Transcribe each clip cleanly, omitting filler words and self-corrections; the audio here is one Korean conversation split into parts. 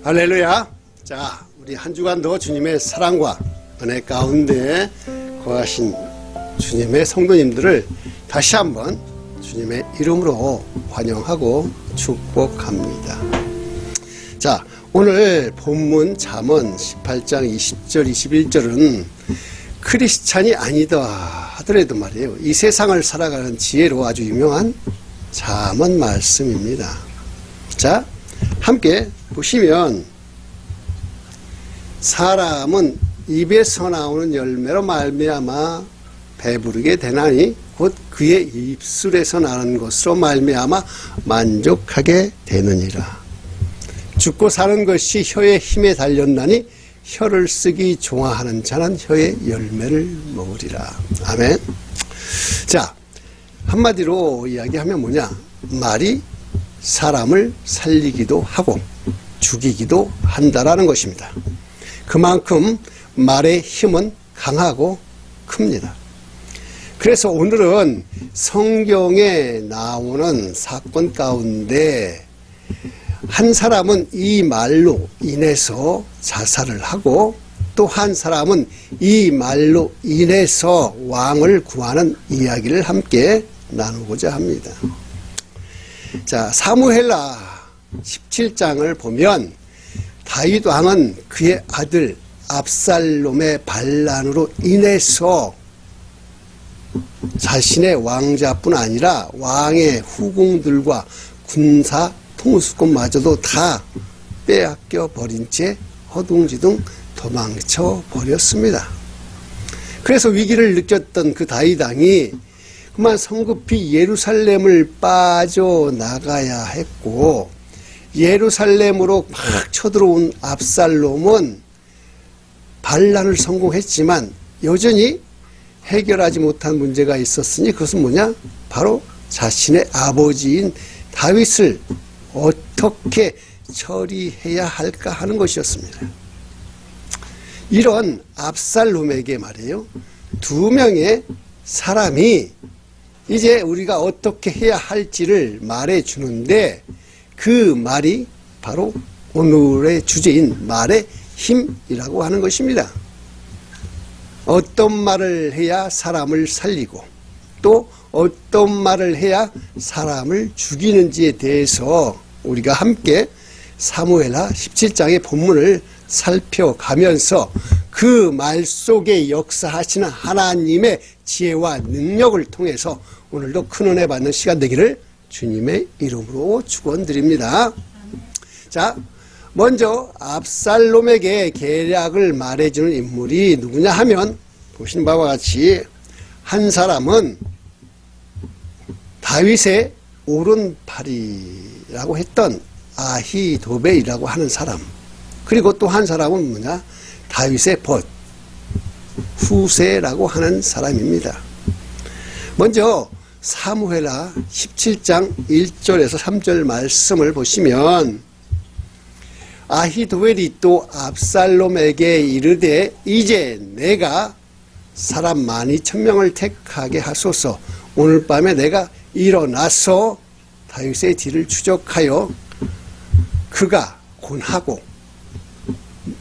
할렐루야. 자, 우리 한 주간도 주님의 사랑과 은혜 가운데 거하신 주님의 성도님들을 다시 한번 주님의 이름으로 환영하고 축복합니다. 자, 오늘 본문 잠언 18장 20절 21절은 크리스찬이 아니다 하더라도 말이에요, 이 세상을 살아가는 지혜로 아주 유명한 잠언 말씀입니다. 자, 함께 보시면, 사람은 입에서 나오는 열매로 말미암아 배부르게 되나니 곧 그의 입술에서 나는 것으로 말미암아 만족하게 되느니라. 죽고 사는 것이 혀의 힘에 달렸나니 혀를 쓰기 좋아하는 자는 혀의 열매를 먹으리라. 아멘. 자, 한마디로 이야기하면 뭐냐? 말이 사람을 살리기도 하고 죽이기도 한다라는 것입니다. 그만큼 말의 힘은 강하고 큽니다. 그래서 오늘은 성경에 나오는 사건 가운데 한 사람은 이 말로 인해서 자살을 하고, 또 한 사람은 이 말로 인해서 왕을 구하는 이야기를 함께 나누고자 합니다. 자, 사무엘하 17장을 보면 다윗 왕은 그의 아들 압살롬의 반란으로 인해서 자신의 왕자뿐 아니라 왕의 후궁들과 군사 통수권마저도 다 빼앗겨 버린 채 허둥지둥 도망쳐 버렸습니다. 그래서 위기를 느꼈던 그 다윗 왕이 그만 성급히 예루살렘을 빠져나가야 했고, 예루살렘으로 막 쳐들어온 압살롬은 반란을 성공했지만 여전히 해결하지 못한 문제가 있었으니, 그것은 뭐냐? 바로 자신의 아버지인 다윗을 어떻게 처리해야 할까 하는 것이었습니다. 이런 압살롬에게 말이에요, 두 명의 사람이 이제 우리가 어떻게 해야 할지를 말해 주는데, 그 말이 바로 오늘의 주제인 말의 힘이라고 하는 것입니다. 어떤 말을 해야 사람을 살리고 또 어떤 말을 해야 사람을 죽이는지에 대해서 우리가 함께 사무엘하 17장의 본문을 살펴가면서 그 말 속에 역사하시는 하나님의 지혜와 능력을 통해서 오늘도 큰 은혜 받는 시간 되기를 주님의 이름으로 축원드립니다. 자, 먼저 압살롬에게 계략을 말해주는 인물이 누구냐 하면, 보시는 바와 같이 한 사람은 다윗의 오른팔이라고 했던 아히도벨이라고 하는 사람, 그리고 또 한 사람은 뭐냐? 다윗의 벗 후세라고 하는 사람입니다. 먼저 사무엘하 17장 1절에서 3절 말씀을 보시면, 아히도벨이 또 압살롬에게 이르되 이제 내가 사람 12,000명을 택하게 하소서. 오늘 밤에 내가 일어나서 다윗의 뒤를 추적하여 그가 곤하고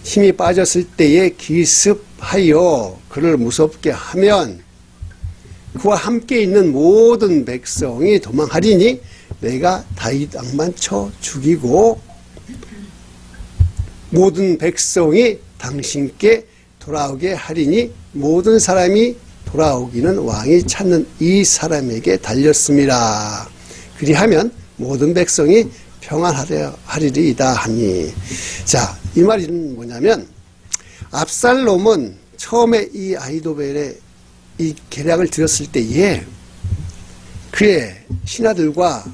힘이 빠졌을 때에 기습하여 그를 무섭게 하면 그와 함께 있는 모든 백성이 도망하리니 내가 다윗 왕만 쳐 죽이고 모든 백성이 당신께 돌아오게 하리니 모든 사람이 돌아오기는 왕이 찾는 이 사람에게 달렸습니다. 그리하면 모든 백성이 평안하리이다 하니. 자, 이 말은 뭐냐면, 압살롬은 처음에 이 아히도벨의 이 계략을 들었을 때에 그의 신하들과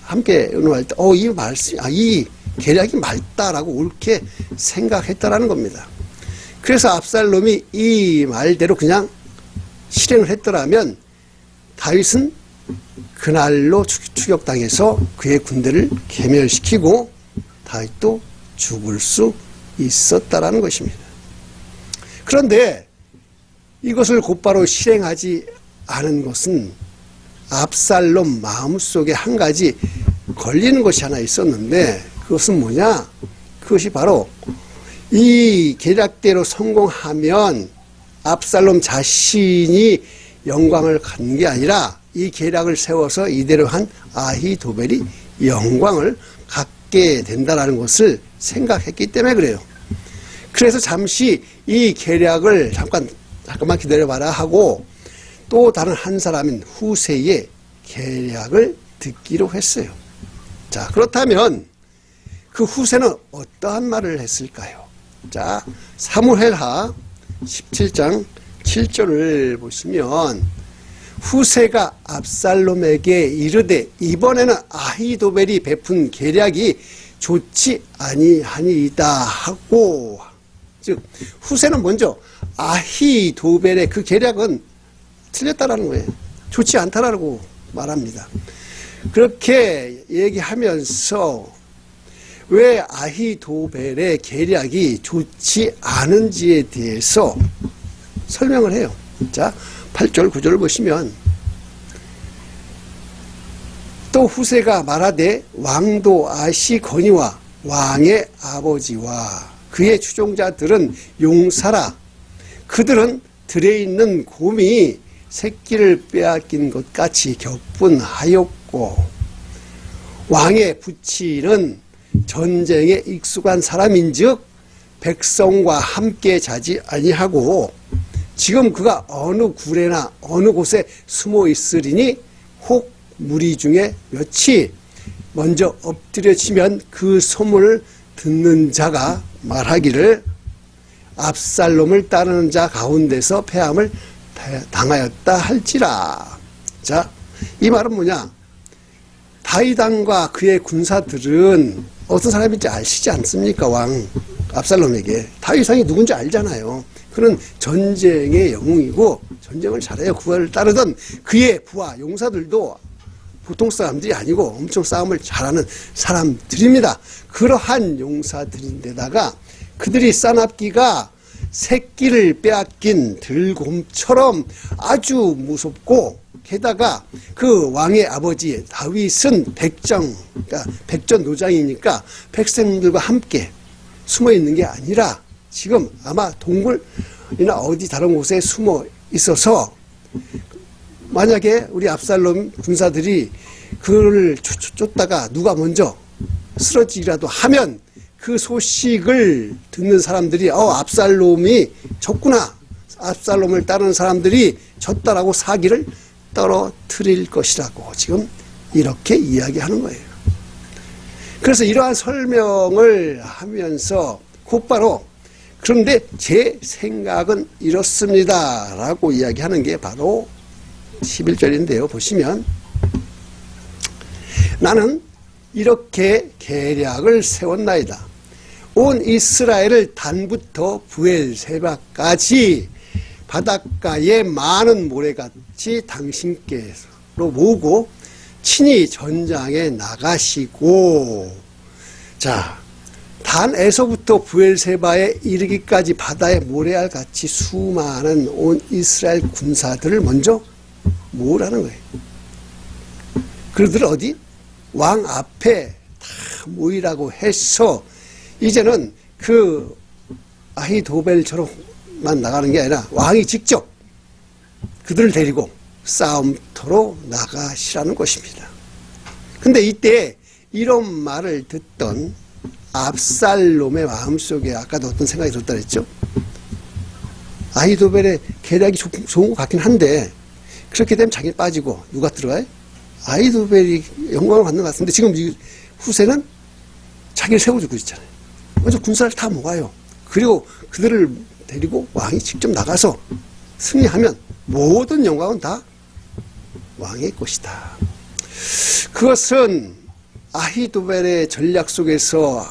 함께 의논할 때 이 말씀, 이 계략이 맞다라고 옳게 생각했다라는 겁니다. 그래서 압살롬이 이 말대로 그냥 실행을 했더라면 다윗은 그날로 추격당해서 그의 군대를 괴멸시키고 다윗도 죽을 수 있었다라는 것입니다. 그런데 이것을 곧바로 실행하지 않은 것은 압살롬 마음속에 한 가지 걸리는 것이 하나 있었는데, 그것은 뭐냐? 그것이 바로 이 계략대로 성공하면 압살롬 자신이 영광을 갖는 게 아니라 이 계략을 세워서 이대로 한 아히도벨이 영광을 갖게 된다는 것을 생각했기 때문에 그래요. 그래서 잠시 이 계략을 잠깐만 기다려봐라 하고 또 다른 한 사람인 후세의 계략을 듣기로 했어요. 자, 그렇다면 그 후세는 어떠한 말을 했을까요? 자, 사무엘하 17장 7절을 보시면 후세가 압살롬에게 이르되 이번에는 아히도벨이 베푼 계략이 좋지 아니하니이다 하고, 즉 후세는 먼저 아히도벨의 그 계략은 틀렸다라는 거예요. 좋지 않다라고 말합니다. 그렇게 얘기하면서 왜 아히도벨의 계략이 좋지 않은지에 대해서 설명을 해요. 자, 8절 9절을 보시면 또 후세가 말하되 왕도 아시거니와 왕의 아버지와 그의 추종자들은 용사라. 그들은 들에 있는 곰이 새끼를 빼앗긴 것 같이 격분하였고 왕의 부친은 전쟁에 익숙한 사람인즉 백성과 함께 자지 아니하고 지금 그가 어느 굴에나 어느 곳에 숨어 있으리니 혹 무리 중에 몇이 먼저 엎드려 치면 그 소문을 듣는 자가 말하기를 압살롬을 따르는 자 가운데서 패함을 당하였다 할지라. 자, 이 말은 뭐냐? 다윗 왕과 그의 군사들은 어떤 사람인지 아시지 않습니까? 왕 압살롬에게 다윗 왕이 누군지 알잖아요. 그는 전쟁의 영웅이고 전쟁을 잘해요. 그걸 따르던 그의 부하 용사들도 보통 사람들이 아니고 엄청 싸움을 잘하는 사람들입니다. 그러한 용사들인데다가 그들이 싸납기가 새끼를 빼앗긴 들곰처럼 아주 무섭고 게다가 그 왕의 아버지 다윗은 그러니까 백전노장이니까 백성들과 함께 숨어 있는 게 아니라 지금 아마 동굴이나 어디 다른 곳에 숨어 있어서 만약에 우리 압살롬 군사들이 그를 쫓다가 누가 먼저 쓰러지기라도 하면 그 소식을 듣는 사람들이 압살롬이 졌구나, 압살롬을 따르는 사람들이 졌다라고 사기를 떨어뜨릴 것이라고 지금 이렇게 이야기하는 거예요. 그래서 이러한 설명을 하면서 곧바로 그런데 제 생각은 이렇습니다 라고 이야기하는 게 바로 11절인데요. 보시면 나는 이렇게 계략을 세웠나이다. 온 이스라엘을 단부터 브엘세바까지 바닷가에 많은 모래같이 당신께로 모으고 친히 전장에 나가시고, 자, 단에서부터 브엘세바에 이르기까지 바다의 모래알같이 수많은 온 이스라엘 군사들을 먼저 모으라는 거예요. 그들을 어디? 왕 앞에 다 모이라고 해서 이제는 그 아히도벨처럼만 나가는 게 아니라 왕이 직접 그들을 데리고 싸움터로 나가시라는 것입니다. 근데 이때 이런 말을 듣던 압살롬의 마음속에 아까도 어떤 생각이 들었다 그랬죠? 아히도벨의 계략이 좋은 것 같긴 한데 그렇게 되면 자기 빠지고 누가 들어가요? 아히도벨이 영광을 받는 것 같은데 지금 이 후세는 자기를 세워주고 있잖아요. 먼저 군사를 다 모아요. 그리고 그들을 데리고 왕이 직접 나가서 승리하면 모든 영광은 다 왕의 것이다. 그것은 아히도벨의 전략 속에서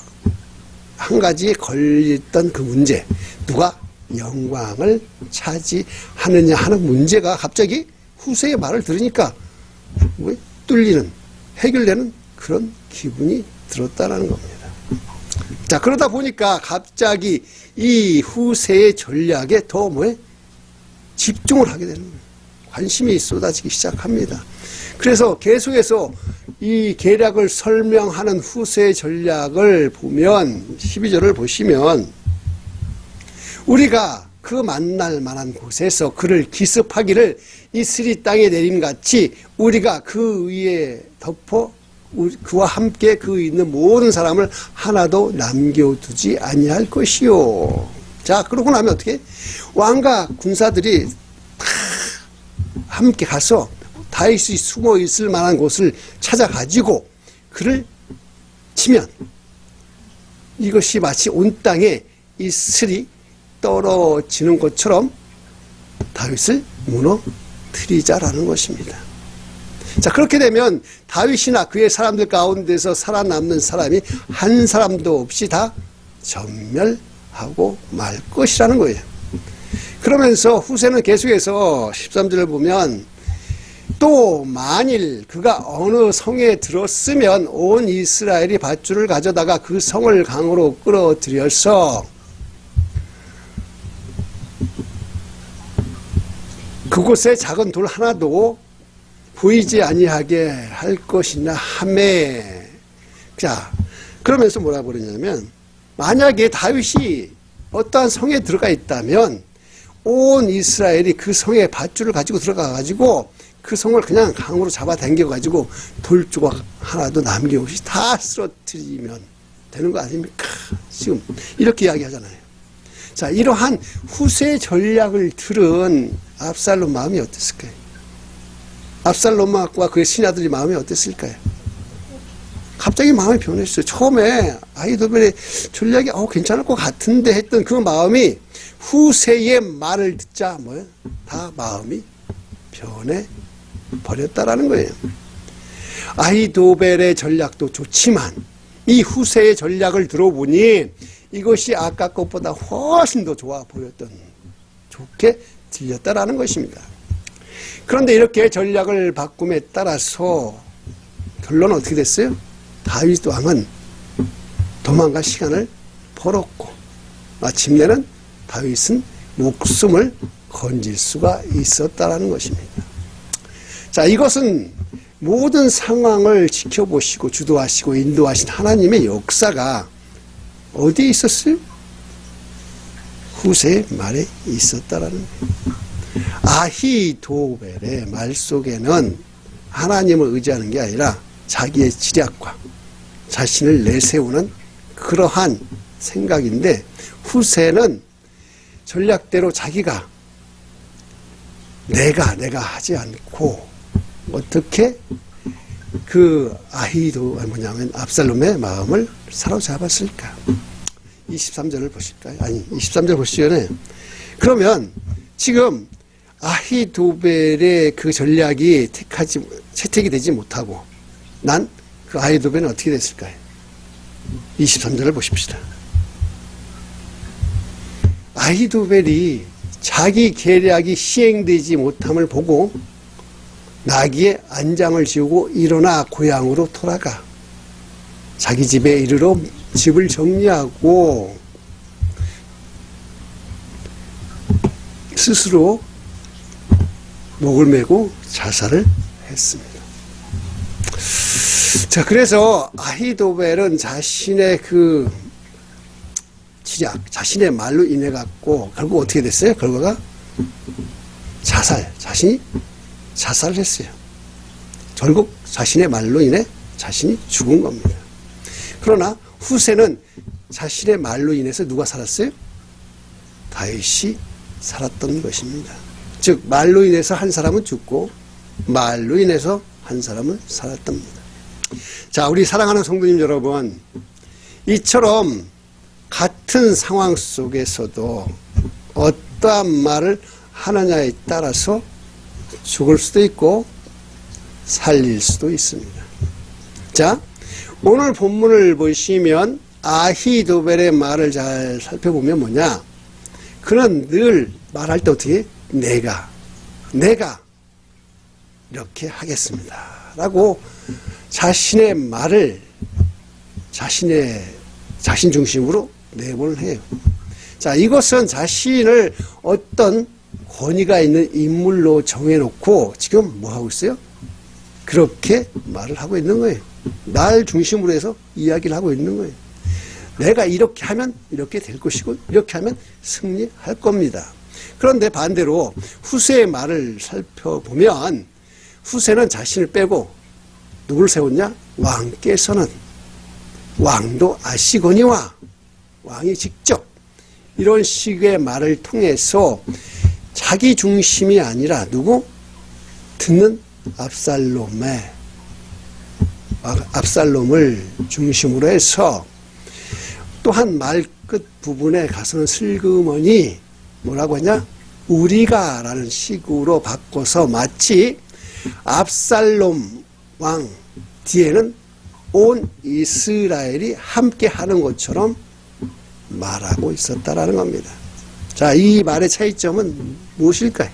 한 가지 걸렸던 그 문제, 누가 영광을 차지하느냐 하는 문제가 갑자기 후세의 말을 들으니까 뚫리는, 해결되는 그런 기분이 들었다는 겁니다. 자, 그러다 보니까 갑자기 이 후세의 전략에 더 집중을 하게 되는 거예요. 관심이 쏟아지기 시작합니다. 그래서 계속해서 이 계략을 설명하는 후세의 전략을 보면 12절을 보시면 우리가 그 만날 만한 곳에서 그를 기습하기를 이스리 땅에 내림같이 우리가 그 위에 덮어 그와 함께 그 있는 모든 사람을 하나도 남겨두지 아니할 것이요. 자, 그러고 나면 어떻게? 왕과 군사들이 다 함께 가서 다윗이 숨어 있을 만한 곳을 찾아가지고 그를 치면 이것이 마치 온 땅에 이슬이 떨어지는 것처럼 다윗을 무너뜨리자라는 것입니다. 자, 그렇게 되면 다윗이나 그의 사람들 가운데서 살아남는 사람이 한 사람도 없이 다 전멸하고 말 것이라는 거예요. 그러면서 후세는 계속해서 13절을 보면 또 만일 그가 어느 성에 들었으면 온 이스라엘이 밧줄을 가져다가 그 성을 강으로 끌어들여서 그곳에 작은 돌 하나도 보이지 아니하게 할 것이나 하매. 자, 그러면서 뭐라고 그러냐면 만약에 다윗이 어떠한 성에 들어가 있다면 온 이스라엘이 그 성에 밧줄을 가지고 들어가 가지고 그 성을 그냥 강으로 잡아당겨 가지고 돌 조각 하나도 남김없이 다 쓰러뜨리면 되는 거 아닙니까? 지금 이렇게 이야기하잖아요. 자, 이러한 후세 전략을 들은 압살롬 마음이 어땠을까요? 압살롬과 그의 신하들의 마음이 어땠을까요? 갑자기 마음이 변했어요. 처음에 아히도벨의 전략이 괜찮을 것 같은데 했던 그 마음이 후세의 말을 듣자 뭐예요? 다 마음이 변해 버렸다라는 거예요. 아히도벨의 전략도 좋지만 이 후세의 전략을 들어보니 이것이 아까 것보다 훨씬 더 좋아 보였던, 좋게 들렸다라는 것입니다. 그런데 이렇게 전략을 바꿈에 따라서 결론은 어떻게 됐어요? 다윗 왕은 도망갈 시간을 벌었고 마침내는 다윗은 목숨을 건질 수가 있었다라는 것입니다. 자, 이것은 모든 상황을 지켜보시고 주도하시고 인도하신 하나님의 역사가 어디에 있었어요? 후세의 말에 있었다라는 거예요. 아히도벨의 말 속에는 하나님을 의지하는 게 아니라 자기의 지략과 자신을 내세우는 그러한 생각인데 후세는 전략대로 자기가 내가 하지 않고 어떻게 그 뭐냐면 압살롬의 마음을 사로잡았을까? 23절을 보실까요? 아니, 23절 보시기 전에 그러면 지금 아히도벨의 그 전략이 채택이 되지 못하고 난 그 아히도벨은 어떻게 됐을까요? 23절을 보십시다. 아히도벨이 자기 계략이 시행되지 못함을 보고 나귀에 안장을 지우고 일어나 고향으로 돌아가 자기 집에 이르러 집을 정리하고 스스로 목을 메고 자살을 했습니다. 자, 그래서 아히도벨은 자신의 그 지략, 자신의 말로 인해 갖고 결국 어떻게 됐어요? 결과가 자신이 자살을 했어요. 결국 자신의 말로 인해 자신이 죽은 겁니다. 그러나 후세는 자신의 말로 인해서 누가 살았어요? 다윗이 살았던 것입니다. 즉 말로 인해서 한 사람은 죽고 말로 인해서 한 사람은 살았답니다. 자, 우리 사랑하는 성도님 여러분, 이처럼 같은 상황 속에서도 어떠한 말을 하느냐에 따라서 죽을 수도 있고 살릴 수도 있습니다. 자, 오늘 본문을 보시면 아히도벨의 말을 잘 살펴보면 뭐냐? 그는 늘 말할 때 어떻게? 내가 이렇게 하겠습니다 라고 자신의 말을 자신 중심으로 내보는 해요. 자, 이것은 자신을 어떤 권위가 있는 인물로 정해놓고 지금 뭐 하고 있어요? 그렇게 말을 하고 있는 거예요. 날 중심으로 해서 이야기를 하고 있는 거예요. 내가 이렇게 하면 이렇게 될 것이고 이렇게 하면 승리할 겁니다. 그런데 반대로 후세의 말을 살펴보면 후세는 자신을 빼고 누구를 세웠냐? 왕께서는 왕도 아시거니와 왕이 직접 이런 식의 말을 통해서 자기 중심이 아니라 누구? 듣는 압살롬을 중심으로 해서 또한 말 끝 부분에 가서는 슬그머니 뭐라고 하냐? 우리가 라는 식으로 바꿔서 마치 압살롬 왕 뒤에는 온 이스라엘이 함께 하는 것처럼 말하고 있었다라는 겁니다. 자, 이 말의 차이점은 무엇일까요?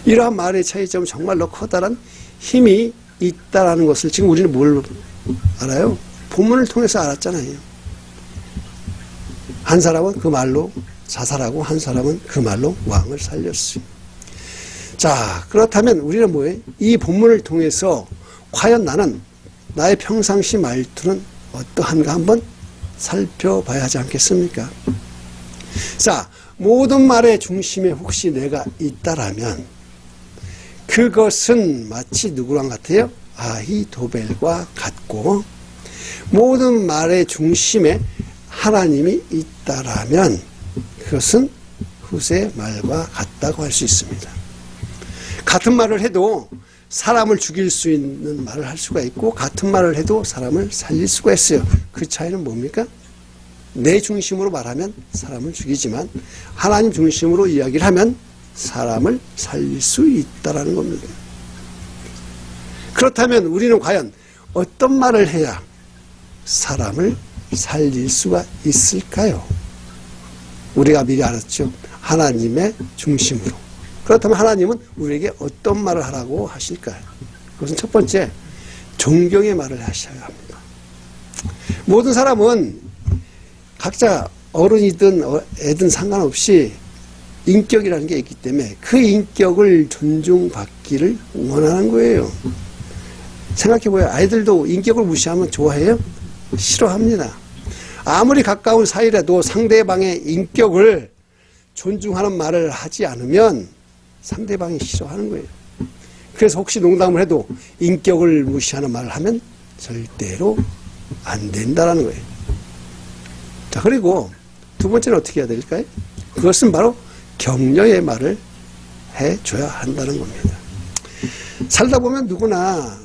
이러한 말의 차이점은 정말로 커다란 힘이 있다라는 것을 지금 우리는 뭘 알아요? 본문을 통해서 알았잖아요. 한 사람은 그 말로 자살하고 한 사람은 그 말로 왕을 살렸어요. 자, 그렇다면 우리는 뭐예요? 이 본문을 통해서 과연 나의 평상시 말투는 어떠한가 한번 살펴봐야 하지 않겠습니까? 자, 모든 말의 중심에 혹시 내가 있다라면 그것은 마치 누구랑 같아요? 아히도벨과 같고, 모든 말의 중심에 하나님이 있다라면 그것은 후세의 말과 같다고 할 수 있습니다. 같은 말을 해도 사람을 죽일 수 있는 말을 할 수가 있고 같은 말을 해도 사람을 살릴 수가 있어요. 그 차이는 뭡니까? 내 중심으로 말하면 사람을 죽이지만 하나님 중심으로 이야기를 하면 사람을 살릴 수 있다는 겁니다. 그렇다면 우리는 과연 어떤 말을 해야 사람을 살릴 수가 있을까요? 우리가 미리 알았죠. 하나님의 중심으로. 그렇다면 하나님은 우리에게 어떤 말을 하라고 하실까요? 그것은 첫 번째, 존경의 말을 하셔야 합니다. 모든 사람은 각자 어른이든 애든 상관없이 인격이라는 게 있기 때문에 그 인격을 존중받기를 원하는 거예요. 생각해보세요. 아이들도 인격을 무시하면 좋아해요? 싫어합니다. 아무리 가까운 사이라도 상대방의 인격을 존중하는 말을 하지 않으면 상대방이 싫어하는 거예요. 그래서 혹시 농담을 해도 인격을 무시하는 말을 하면 절대로 안 된다는 거예요. 자, 그리고 두 번째는 어떻게 해야 될까요? 그것은 바로 격려의 말을 해줘야 한다는 겁니다. 살다 보면 누구나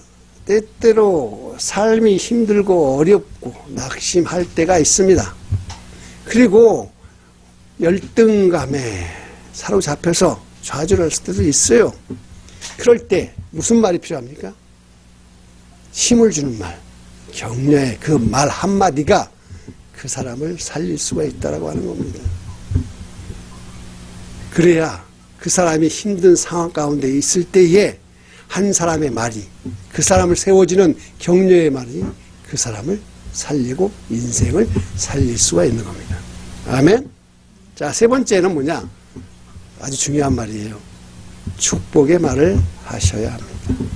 때때로 삶이 힘들고 어렵고 낙심할 때가 있습니다. 그리고 열등감에 사로잡혀서 좌절할 때도 있어요. 그럴 때 무슨 말이 필요합니까? 힘을 주는 말, 격려의 그 말 한마디가 그 사람을 살릴 수가 있다고 하는 겁니다. 그래야 그 사람이 힘든 상황 가운데 있을 때에 한 사람의 말이, 그 사람을 세워주는 격려의 말이 그 사람을 살리고 인생을 살릴 수가 있는 겁니다. 아멘? 자, 세 번째는 뭐냐? 아주 중요한 말이에요. 축복의 말을 하셔야 합니다.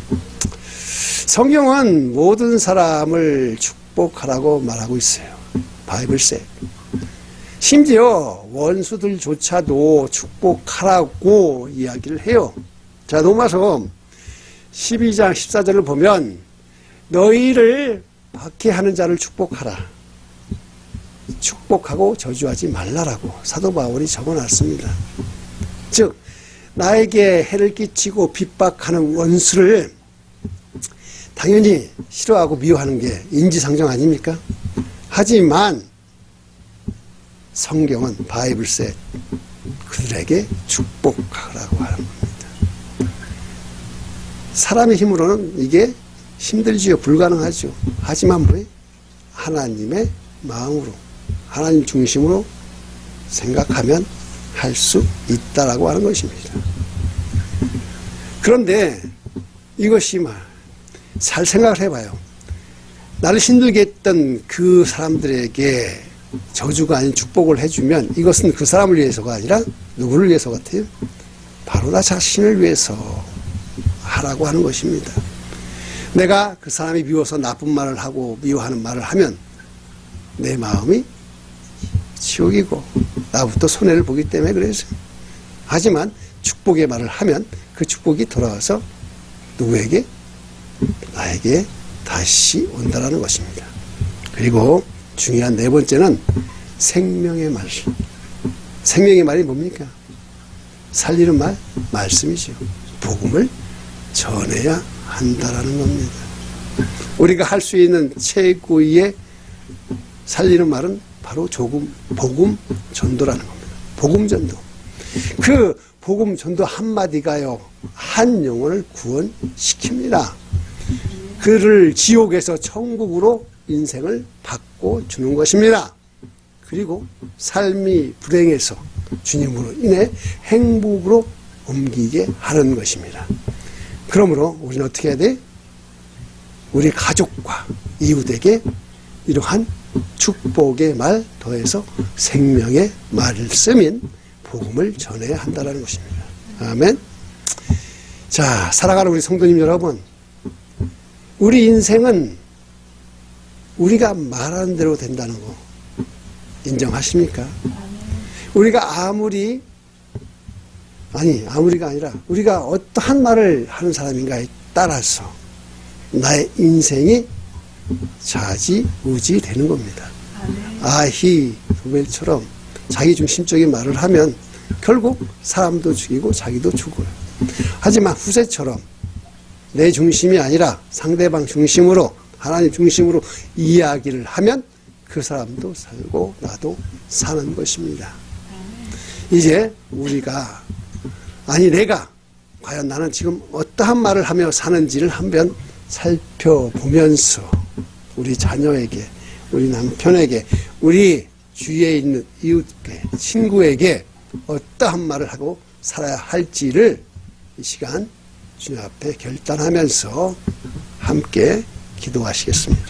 성경은 모든 사람을 축복하라고 말하고 있어요. 바이블세. 심지어 원수들조차도 축복하라고 이야기를 해요. 자, 로마서 12장 14절을 보면 너희를 박해하는 자를 축복하라. 축복하고 저주하지 말라라고 사도 바울이 적어놨습니다. 즉 나에게 해를 끼치고 핍박하는 원수를 당연히 싫어하고 미워하는 게 인지상정 아닙니까? 하지만 성경은 바이블세 그들에게 축복하라고 하는 겁니다. 사람의 힘으로는 이게 힘들지요. 불가능하죠. 하지만 뭐예요? 하나님의 마음으로, 하나님 중심으로 생각하면 할 수 있다라고 하는 것입니다. 그런데 이것이 잘 생각을 해봐요. 나를 힘들게 했던 그 사람들에게 저주가 아닌 축복을 해주면 이것은 그 사람을 위해서가 아니라 누구를 위해서 같아요? 바로 나 자신을 위해서. 하라고 하는 것입니다. 내가 그 사람이 미워서 나쁜 말을 하고 미워하는 말을 하면 내 마음이 지옥이고 나부터 손해를 보기 때문에 그랬어요. 하지만 축복의 말을 하면 그 축복이 돌아와서 누구에게? 나에게 다시 온다라는 것입니다. 그리고 중요한 네 번째는 생명의 말. 생명의 말이 뭡니까? 살리는 말, 말씀이죠. 복음을 전해야 한다라는 겁니다. 우리가 할 수 있는 최고의 살리는 말은 바로 복음 전도라는 겁니다. 복음 전도. 그 복음 전도 한마디가요, 한 영혼을 구원시킵니다. 그를 지옥에서 천국으로 인생을 바꿔주는 것입니다. 그리고 삶이 불행해서 주님으로 인해 행복으로 옮기게 하는 것입니다. 그러므로 우리는 어떻게 해야 돼? 우리 가족과 이웃에게 이러한 축복의 말 더해서 생명의 말씀인 복음을 전해야 한다는 것입니다. 아멘. 자, 살아가는 우리 성도님 여러분, 우리 인생은 우리가 말하는 대로 된다는 거 인정하십니까? 우리가 아무리가 아니라 우리가 어떠한 말을 하는 사람인가에 따라서 나의 인생이 좌지우지 되는 겁니다. 아히도벨처럼 자기중심적인 말을 하면 결국 사람도 죽이고 자기도 죽어요. 하지만 후세처럼 내 중심이 아니라 상대방 중심으로 하나님 중심으로 이야기를 하면 그 사람도 살고 나도 사는 것입니다. 이제 우리가 내가 과연 나는 지금 어떠한 말을 하며 사는지를 한번 살펴보면서 우리 자녀에게, 우리 남편에게, 우리 주위에 있는 이웃에, 친구에게 어떠한 말을 하고 살아야 할지를 이 시간 주님 앞에 결단하면서 함께 기도하시겠습니다.